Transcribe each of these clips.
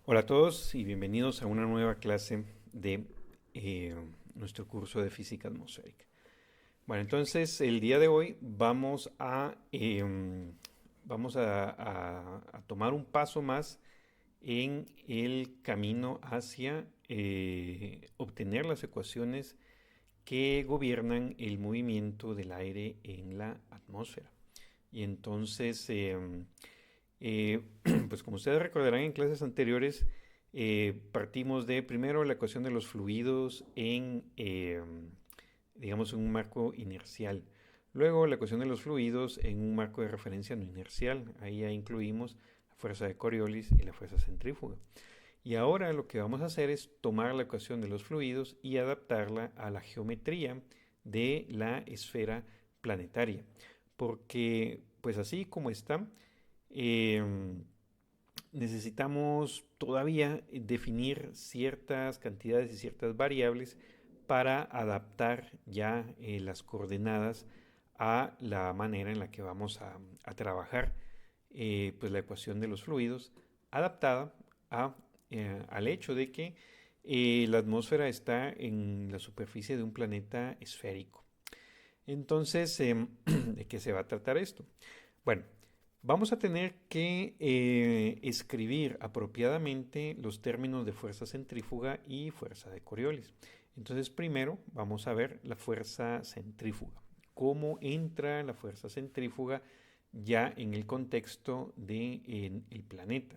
Hola a todos y bienvenidos a una nueva clase de eh, nuestro curso de física atmosférica. Bueno, entonces el día de hoy vamos a tomar un paso más en el camino hacia obtener las ecuaciones que gobiernan el movimiento del aire en la atmósfera. Y entonces, eh, pues como ustedes recordarán en clases anteriores, partimos de primero la ecuación de los fluidos digamos, en un marco inercial. Luego la ecuación de los fluidos en un marco de referencia no inercial. Ahí ya incluimos la fuerza de Coriolis y la fuerza centrífuga. Y ahora lo que vamos a hacer es tomar la ecuación de los fluidos y adaptarla a la geometría de la esfera planetaria. Porque, pues así como está, eh, necesitamos todavía definir ciertas cantidades y ciertas variables para adaptar ya las coordenadas a la manera en la que vamos a trabajar pues la ecuación de los fluidos adaptada al hecho de que la atmósfera está en la superficie de un planeta esférico. Entonces, ¿de qué se va a tratar esto? Bueno, vamos a tener que escribir apropiadamente los términos de fuerza centrífuga y fuerza de Coriolis. Entonces, primero vamos a ver la fuerza centrífuga. ¿Cómo entra la fuerza centrífuga ya en el contexto del planeta?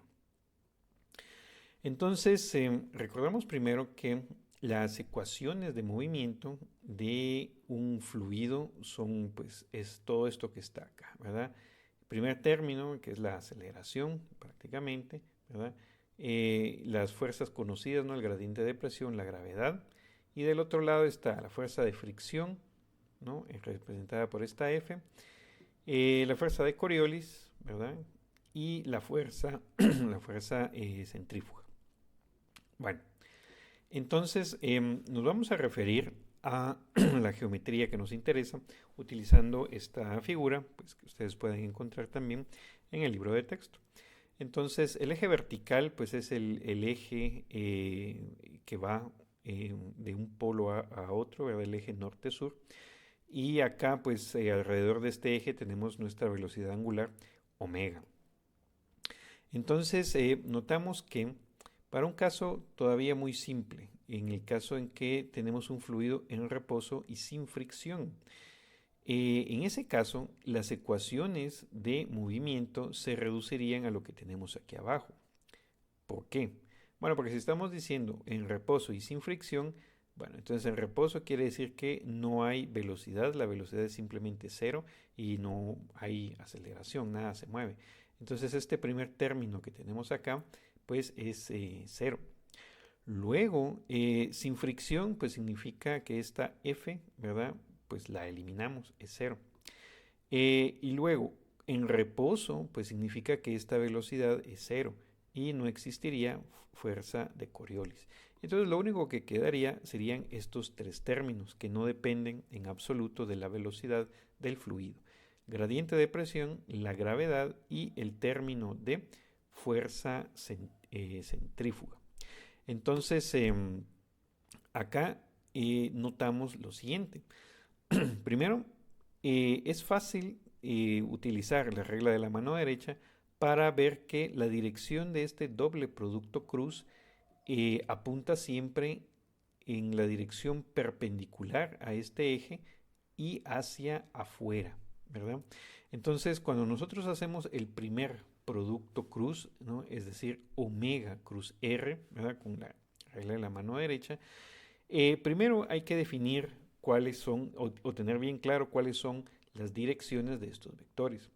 Entonces, recordamos primero que las ecuaciones de movimiento de un fluido son, pues, es todo esto que está acá, ¿verdad? Primer término, que es la aceleración, prácticamente, ¿verdad? Las fuerzas conocidas, ¿no? El gradiente de presión, la gravedad. Y del otro lado está la fuerza de fricción, ¿no? Representada por esta F. La fuerza de Coriolis, ¿verdad? Y la fuerza, la fuerza centrífuga. Bueno, entonces nos vamos a referir a la geometría que nos interesa utilizando esta figura, pues que ustedes pueden encontrar también en el libro de texto. Entonces el eje vertical pues es el eje que va de un polo a otro, ¿verdad? El eje norte-sur. Y acá pues alrededor de este eje tenemos nuestra velocidad angular omega. Entonces notamos que para un caso todavía muy simple, en el caso en que tenemos un fluido en reposo y sin fricción, en ese caso las ecuaciones de movimiento se reducirían a lo que tenemos aquí abajo. ¿Por qué? Bueno, porque si estamos diciendo en reposo y sin fricción, bueno, entonces en reposo quiere decir que no hay velocidad, la velocidad es simplemente cero y no hay aceleración, nada se mueve. Entonces este primer término que tenemos acá, pues es cero. Luego, sin fricción, pues significa que esta F, ¿verdad? Pues la eliminamos, es cero. Y luego, en reposo, pues significa que esta velocidad es cero y no existiría fuerza de Coriolis. Entonces lo único que quedaría serían estos tres términos que no dependen en absoluto de la velocidad del fluido. Gradiente de presión, la gravedad y el término de fuerza centrífuga. Entonces, acá notamos lo siguiente. Primero, es fácil utilizar la regla de la mano derecha para ver que la dirección de este doble producto cruz apunta siempre en la dirección perpendicular a este eje y hacia afuera, ¿verdad? Entonces, cuando nosotros hacemos el primer producto cruz, ¿no? Es decir, omega cruz R, ¿verdad? Con la regla de la mano derecha, primero hay que definir cuáles son, o tener bien claro cuáles son las direcciones de estos vectores.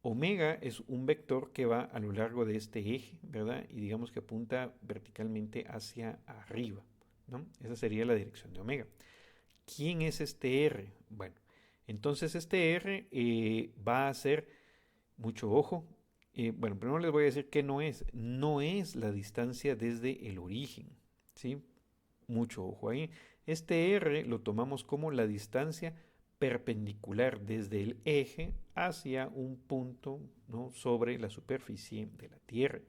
Omega es un vector que va a lo largo de este eje, ¿verdad? Y digamos que apunta verticalmente hacia arriba, ¿no? Esa sería la dirección de omega. ¿Quién es este R? Bueno, entonces este R va a ser, mucho ojo, bueno, primero les voy a decir que no es. No es la distancia desde el origen, ¿sí? Mucho ojo ahí. Este R lo tomamos como la distancia perpendicular desde el eje hacia un punto, ¿no? Sobre la superficie de la Tierra.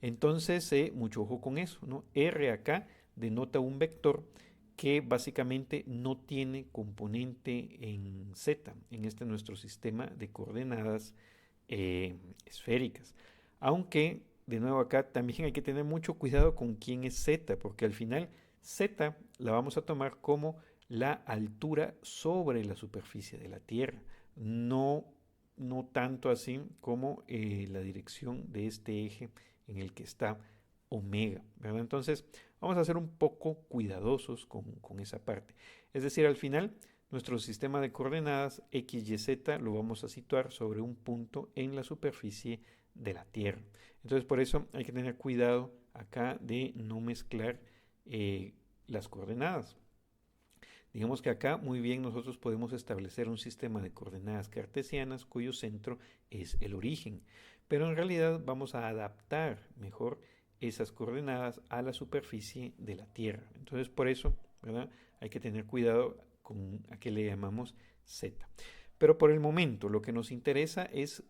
Entonces, mucho ojo con eso, ¿no? R acá denota un vector que básicamente no tiene componente en Z, en este nuestro sistema de coordenadas esféricas. Aunque, de nuevo acá, también hay que tener mucho cuidado con quién es Z, porque al final Z la vamos a tomar como la altura sobre la superficie de la Tierra, no, no tanto así como la dirección de este eje en el que está omega, ¿verdad? Entonces, vamos a ser un poco cuidadosos con esa parte. Es decir, al final, nuestro sistema de coordenadas X, Y, Z lo vamos a situar sobre un punto en la superficie de la Tierra. Entonces, por eso hay que tener cuidado acá de no mezclar las coordenadas. Digamos que acá muy bien nosotros podemos establecer un sistema de coordenadas cartesianas cuyo centro es el origen, pero en realidad vamos a adaptar mejor esas coordenadas a la superficie de la Tierra. Entonces por eso, ¿verdad? Hay que tener cuidado con a qué le llamamos Z. Pero por el momento lo que nos interesa es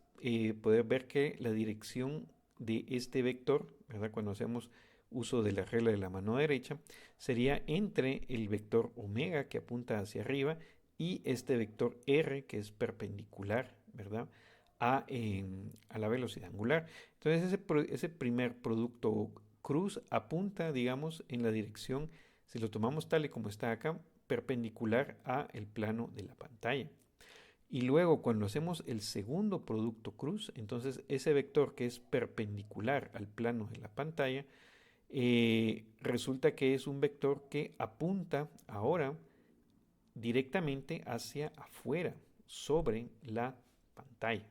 poder ver que la dirección de este vector, ¿verdad? Cuando hacemos uso de la regla de la mano derecha, sería entre el vector omega que apunta hacia arriba y este vector r que es perpendicular, ¿verdad? A la velocidad angular. Entonces ese primer producto cruz apunta, digamos, en la dirección, si lo tomamos tal y como está acá, perpendicular a el plano de la pantalla. Y luego cuando hacemos el segundo producto cruz, entonces ese vector que es perpendicular al plano de la pantalla, resulta que es un vector que apunta ahora directamente hacia afuera, sobre la pantalla.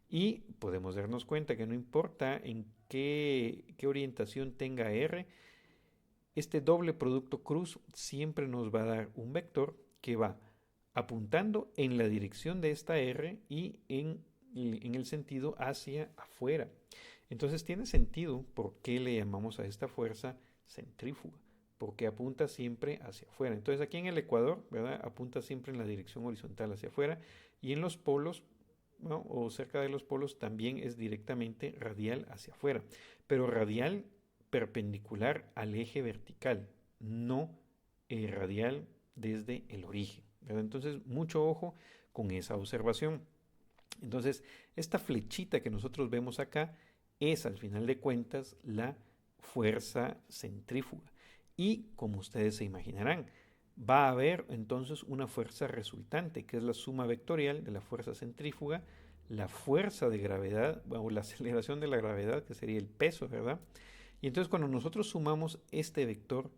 Y podemos darnos cuenta que no importa en qué orientación tenga R, este doble producto cruz siempre nos va a dar un vector que va apuntando en la dirección de esta R y en el sentido hacia afuera. Entonces tiene sentido por qué le llamamos a esta fuerza centrífuga, porque apunta siempre hacia afuera. Entonces aquí en el ecuador, ¿verdad? Apunta siempre en la dirección horizontal hacia afuera y en los polos, ¿no? O cerca de los polos también es directamente radial hacia afuera, pero radial perpendicular al eje vertical, no radial desde el origen, ¿verdad? Entonces mucho ojo con esa observación. Entonces, esta flechita que nosotros vemos acá es al final de cuentas la fuerza centrífuga. Y como ustedes se imaginarán, va a haber entonces una fuerza resultante, que es la suma vectorial de la fuerza centrífuga, la fuerza de gravedad, o la aceleración de la gravedad, que sería el peso, ¿verdad? Y entonces cuando nosotros sumamos este vector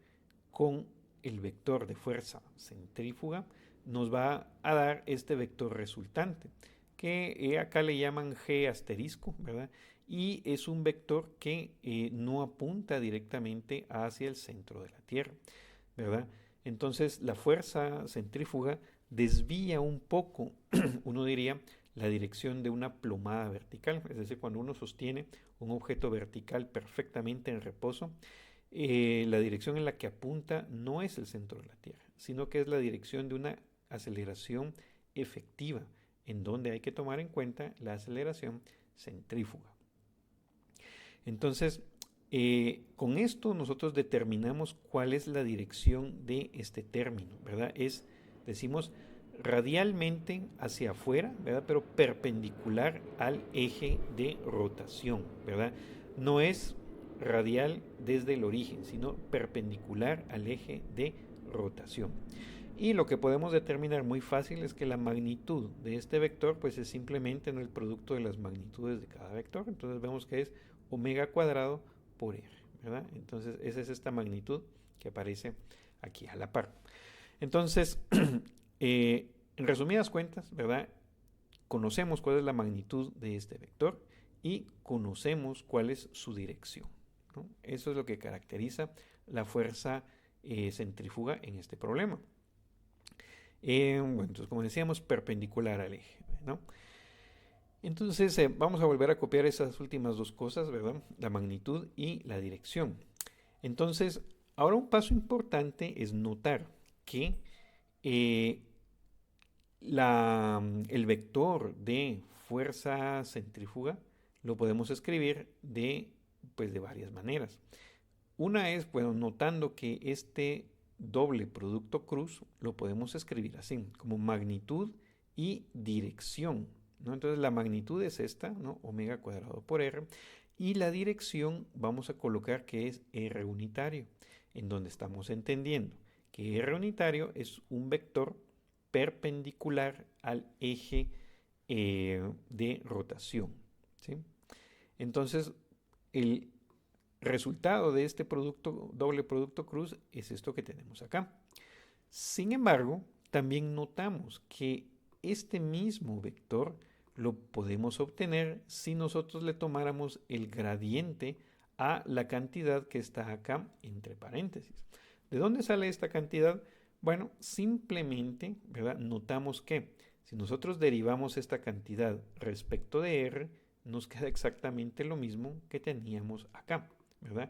con el vector de fuerza centrífuga, nos va a dar este vector resultante, que acá le llaman G asterisco, ¿verdad? Y es un vector que no apunta directamente hacia el centro de la Tierra, ¿verdad? Entonces la fuerza centrífuga desvía un poco, uno diría, la dirección de una plomada vertical, es decir, cuando uno sostiene un objeto vertical perfectamente en reposo, la dirección en la que apunta no es el centro de la Tierra, sino que es la dirección de una aceleración efectiva, en donde hay que tomar en cuenta la aceleración centrífuga. Entonces, con esto nosotros determinamos cuál es la dirección de este término, ¿verdad? Decimos, radialmente hacia afuera, ¿verdad? Pero perpendicular al eje de rotación, ¿verdad? No es radial desde el origen, sino perpendicular al eje de rotación. Y lo que podemos determinar muy fácil es que la magnitud de este vector pues es simplemente el producto de las magnitudes de cada vector. Entonces vemos que es omega cuadrado por r, ¿verdad? Entonces esa es esta magnitud que aparece aquí a la par. Entonces, en resumidas cuentas, ¿verdad? Conocemos cuál es la magnitud de este vector y conocemos cuál es su dirección, ¿no? Eso es lo que caracteriza la fuerza centrífuga en este problema. Bueno, entonces como decíamos, perpendicular al eje, ¿no? Entonces vamos a volver a copiar esas últimas dos cosas, ¿verdad? La magnitud y la dirección. Entonces, ahora un paso importante es notar que eh, el vector de fuerza centrífuga lo podemos escribir de pues de varias maneras. Una es, bueno, notando que este doble producto cruz lo podemos escribir así, como magnitud y dirección, ¿no? Entonces la magnitud es esta, ¿no? Omega cuadrado por R, y la dirección vamos a colocar que es R unitario, en donde estamos entendiendo que R unitario es un vector perpendicular al eje de rotación, ¿sí? Entonces, el resultado de este doble producto cruz es esto que tenemos acá. Sin embargo, también notamos que este mismo vector lo podemos obtener si nosotros le tomáramos el gradiente a la cantidad que está acá entre paréntesis. ¿De dónde sale esta cantidad? Bueno, simplemente, ¿verdad? Notamos que si nosotros derivamos esta cantidad respecto de R, nos queda exactamente lo mismo que teníamos acá, ¿verdad?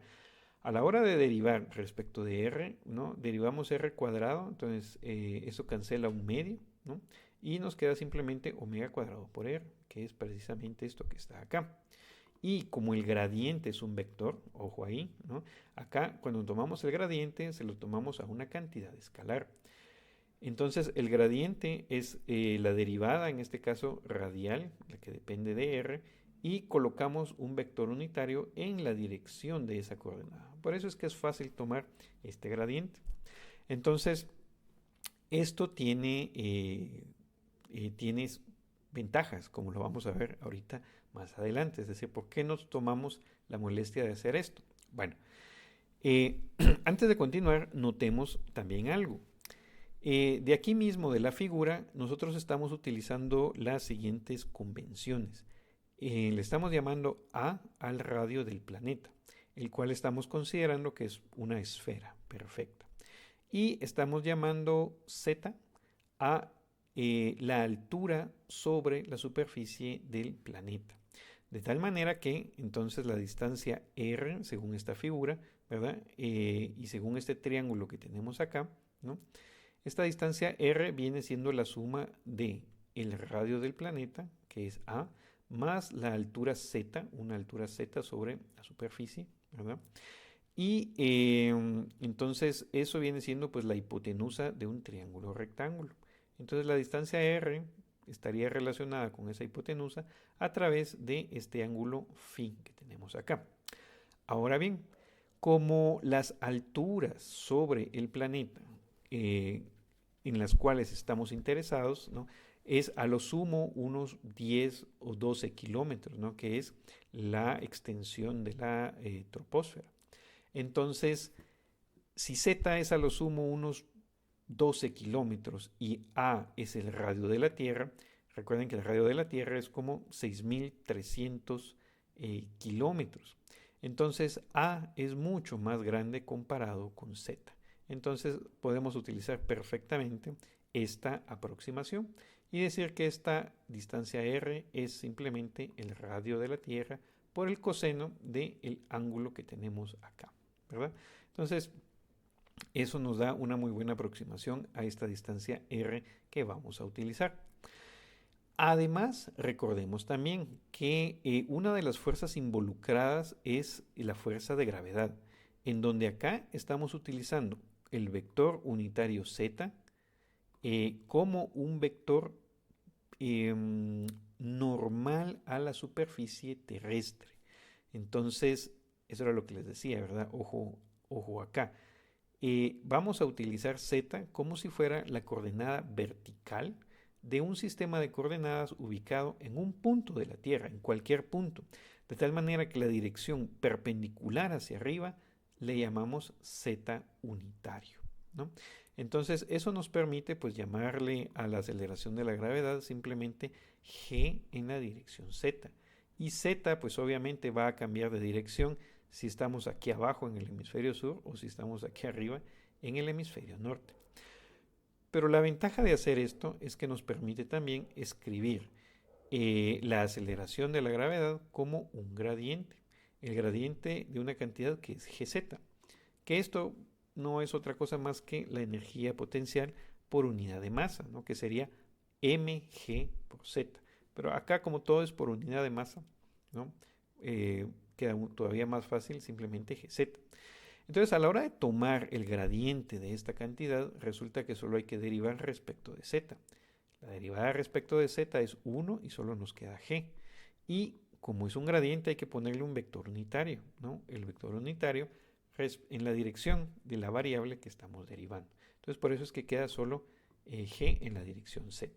A la hora de derivar respecto de R, ¿no? Derivamos R cuadrado, entonces eso cancela un medio, ¿no? Y nos queda simplemente omega cuadrado por R, que es precisamente esto que está acá. Y como el gradiente es un vector, ojo ahí, ¿no? Acá cuando tomamos el gradiente se lo tomamos a una cantidad escalar. Entonces el gradiente es la derivada, en este caso radial, la que depende de R, y colocamos un vector unitario en la dirección de esa coordenada. Por eso es que es fácil tomar este gradiente. Entonces, esto tiene ventajas, como lo vamos a ver ahorita más adelante. Es decir, ¿por qué nos tomamos la molestia de hacer esto? Bueno, antes de continuar, notemos también algo. De aquí mismo de la figura, nosotros estamos utilizando las siguientes convenciones. Le estamos llamando A al radio del planeta, el cual estamos considerando que es una esfera perfecta. Y estamos llamando Z a la altura sobre la superficie del planeta. De tal manera que entonces la distancia R, según esta figura, ¿verdad? Y según este triángulo que tenemos acá, ¿no? Esta distancia R viene siendo la suma de el radio del planeta, que es A, más la altura Z, una altura Z sobre la superficie, ¿verdad? Y entonces eso viene siendo pues la hipotenusa de un triángulo rectángulo. Entonces la distancia R estaría relacionada con esa hipotenusa a través de este ángulo φ que tenemos acá. Ahora bien, como las alturas sobre el planeta en las cuales estamos interesados, ¿no? Es a lo sumo unos 10 o 12 kilómetros, ¿no? Que es la extensión de la troposfera. Entonces, si Z es a lo sumo unos 12 kilómetros y A es el radio de la Tierra, recuerden que el radio de la Tierra es como 6.300 kilómetros. Entonces A es mucho más grande comparado con Z. Entonces podemos utilizar perfectamente esta aproximación y decir que esta distancia R es simplemente el radio de la Tierra por el coseno del ángulo que tenemos acá, ¿verdad? Entonces, eso nos da una muy buena aproximación a esta distancia R que vamos a utilizar. Además, recordemos también que una de las fuerzas involucradas es la fuerza de gravedad, en donde acá estamos utilizando el vector unitario Z como un vector normal a la superficie terrestre. Entonces, eso era lo que les decía, ¿verdad? Ojo acá. Vamos a utilizar Z como si fuera la coordenada vertical de un sistema de coordenadas ubicado en un punto de la Tierra, en cualquier punto, de tal manera que la dirección perpendicular hacia arriba le llamamos Z unitario, ¿no? Entonces eso nos permite pues llamarle a la aceleración de la gravedad simplemente G en la dirección Z. Y Z pues obviamente va a cambiar de dirección si estamos aquí abajo en el hemisferio sur o si estamos aquí arriba en el hemisferio norte. Pero la ventaja de hacer esto es que nos permite también escribir la aceleración de la gravedad como un gradiente, el gradiente de una cantidad que es Gz, que esto no es otra cosa más que la energía potencial por unidad de masa, ¿no? Que sería mg por z. Pero acá como todo es por unidad de masa, ¿no? queda todavía más fácil simplemente Gz. Entonces, a la hora de tomar el gradiente de esta cantidad, resulta que solo hay que derivar respecto de z. La derivada respecto de z es 1 y solo nos queda g. Y como es un gradiente, hay que ponerle un vector unitario, ¿no? El vector unitario en la dirección de la variable que estamos derivando. Entonces, por eso es que queda solo g en la dirección z.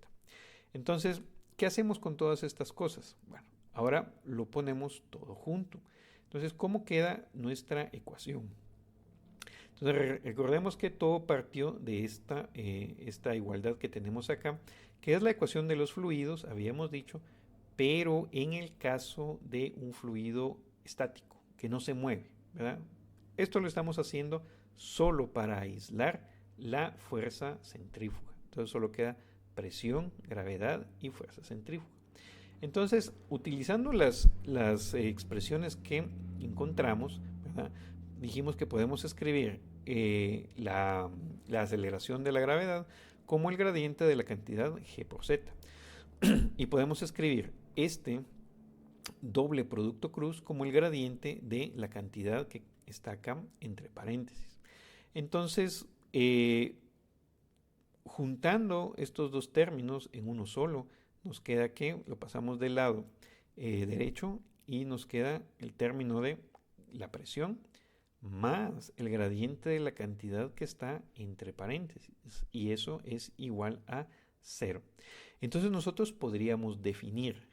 Entonces, ¿qué hacemos con todas estas cosas? Bueno, ahora lo ponemos todo junto. Entonces, ¿cómo queda nuestra ecuación? Entonces, recordemos que todo partió de esta igualdad que tenemos acá, que es la ecuación de los fluidos, habíamos dicho, pero en el caso de un fluido estático, que no se mueve, ¿verdad? Esto lo estamos haciendo solo para aislar la fuerza centrífuga. Entonces solo queda presión, gravedad y fuerza centrífuga. Entonces, utilizando las expresiones que encontramos, ¿verdad? Dijimos que podemos escribir la aceleración de la gravedad como el gradiente de la cantidad g por z. Y podemos escribir este doble producto cruz como el gradiente de la cantidad que está acá entre paréntesis. Entonces, juntando estos dos términos en uno solo, nos queda que lo pasamos del lado derecho y nos queda el término de la presión más el gradiente de la cantidad que está entre paréntesis, y eso es igual a 0. Entonces nosotros podríamos definir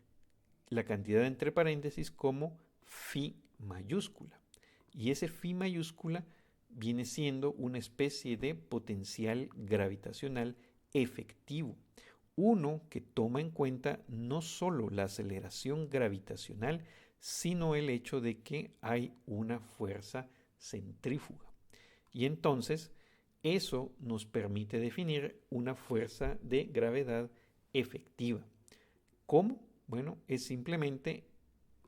la cantidad entre paréntesis como phi mayúscula, y ese phi mayúscula viene siendo una especie de potencial gravitacional efectivo, uno que toma en cuenta no solo la aceleración gravitacional, sino el hecho de que hay una fuerza centrífuga. Y entonces eso nos permite definir una fuerza de gravedad efectiva. ¿Cómo? Bueno, es simplemente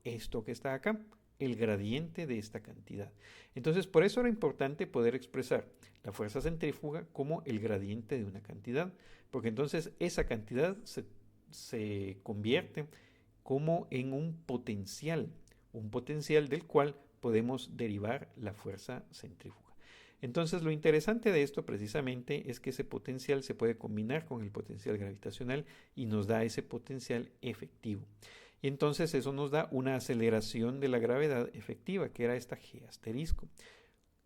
esto que está acá, el gradiente de esta cantidad. Entonces, por eso era importante poder expresar la fuerza centrífuga como el gradiente de una cantidad, porque entonces esa cantidad se convierte como en un potencial del cual podemos derivar la fuerza centrífuga. Entonces, lo interesante de esto precisamente es que ese potencial se puede combinar con el potencial gravitacional y nos da ese potencial efectivo. Y entonces eso nos da una aceleración de la gravedad efectiva, que era esta g asterisco.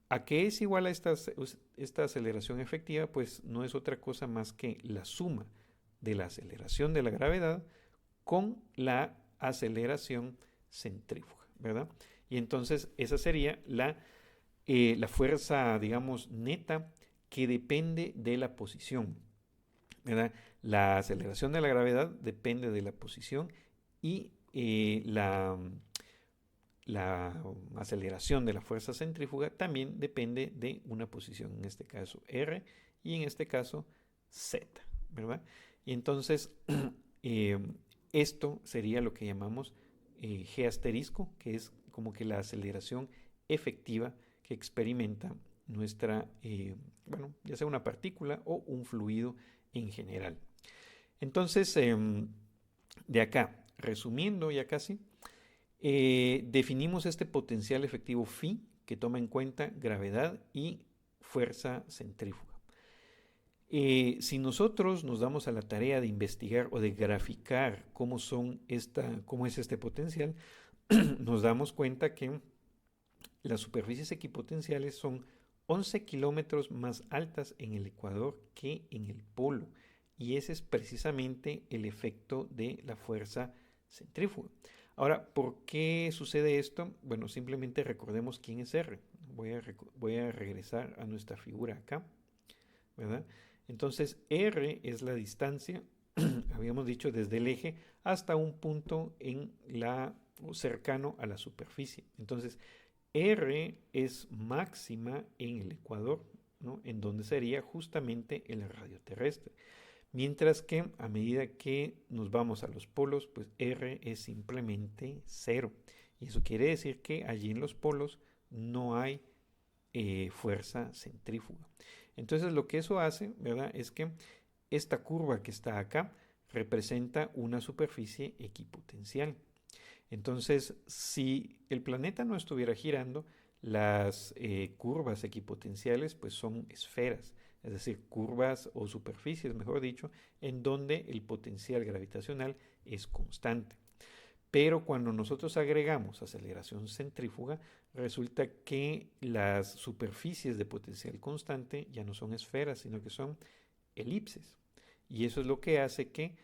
¿A qué es igual a esta aceleración efectiva? Pues no es otra cosa más que la suma de la aceleración de la gravedad con la aceleración centrífuga, ¿verdad? Y entonces esa sería la fuerza, digamos, neta que depende de la posición, ¿verdad? La aceleración de la gravedad depende de la posición y la aceleración de la fuerza centrífuga también depende de una posición, en este caso R y en este caso Z, ¿verdad? Y entonces esto sería lo que llamamos G asterisco, que es como que la aceleración efectiva que experimenta nuestra, bueno, ya sea una partícula o un fluido en general. Entonces, de acá, resumiendo ya casi, definimos este potencial efectivo phi que toma en cuenta gravedad y fuerza centrífuga. Si nosotros nos damos a la tarea de investigar o de graficar cómo es este potencial, nos damos cuenta que las superficies equipotenciales son 11 kilómetros más altas en el ecuador que en el polo, y ese es precisamente el efecto de la fuerza centrífuga. Ahora, ¿por qué sucede esto? Bueno, simplemente recordemos quién es R. Voy a regresar a nuestra figura acá, ¿verdad? Entonces, R es la distancia, habíamos dicho, desde el eje hasta un punto cercano a la superficie. Entonces, R es máxima en el ecuador, ¿no? En donde sería justamente el radio terrestre. Mientras que a medida que nos vamos a los polos, pues R es simplemente 0. Y eso quiere decir que allí en los polos no hay fuerza centrífuga. Entonces lo que eso hace, ¿verdad? Es que esta curva que está acá representa una superficie equipotencial. Entonces, si el planeta no estuviera girando, las curvas equipotenciales pues son esferas, es decir, curvas o superficies, mejor dicho, en donde el potencial gravitacional es constante. Pero cuando nosotros agregamos aceleración centrífuga, resulta que las superficies de potencial constante ya no son esferas, sino que son elipses. Y eso es lo que hace que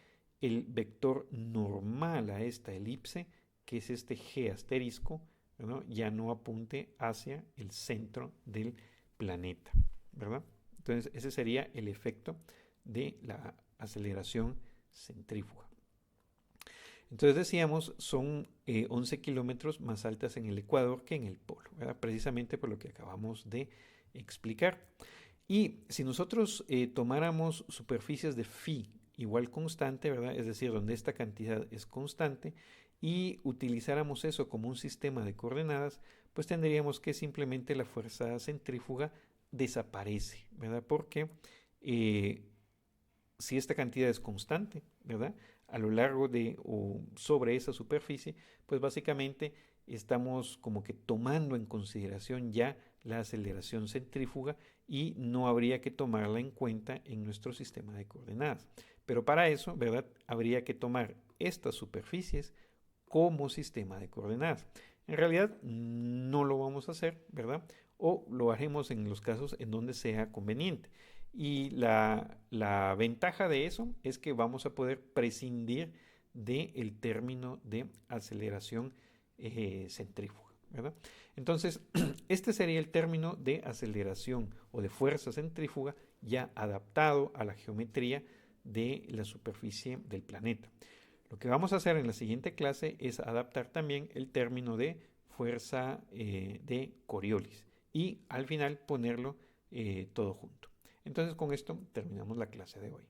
el vector normal a esta elipse, que es este G asterisco, ¿no? Ya no apunte hacia el centro del planeta, ¿verdad? Entonces ese sería el efecto de la aceleración centrífuga. Entonces decíamos, son 11 kilómetros más altas en el ecuador que en el polo, ¿verdad? Precisamente por lo que acabamos de explicar. Y si nosotros tomáramos superficies de phi igual constante, ¿verdad? Es decir, donde esta cantidad es constante, y utilizáramos eso como un sistema de coordenadas, pues tendríamos que simplemente la fuerza centrífuga desaparece, ¿verdad? Porque eh, si esta cantidad es constante, ¿verdad? A lo largo de o sobre esa superficie, pues básicamente estamos como que tomando en consideración ya la aceleración centrífuga y no habría que tomarla en cuenta en nuestro sistema de coordenadas. Pero para eso, ¿verdad? Habría que tomar estas superficies como sistema de coordenadas. En realidad no lo vamos a hacer, ¿verdad? O lo haremos en los casos en donde sea conveniente. Y la ventaja de eso es que vamos a poder prescindir del término de aceleración centrífuga, ¿verdad? Entonces, este sería el término de aceleración o de fuerza centrífuga ya adaptado a la geometría de la superficie del planeta. Lo que vamos a hacer en la siguiente clase es adaptar también el término de fuerza de Coriolis y al final ponerlo todo junto. Entonces con esto terminamos la clase de hoy.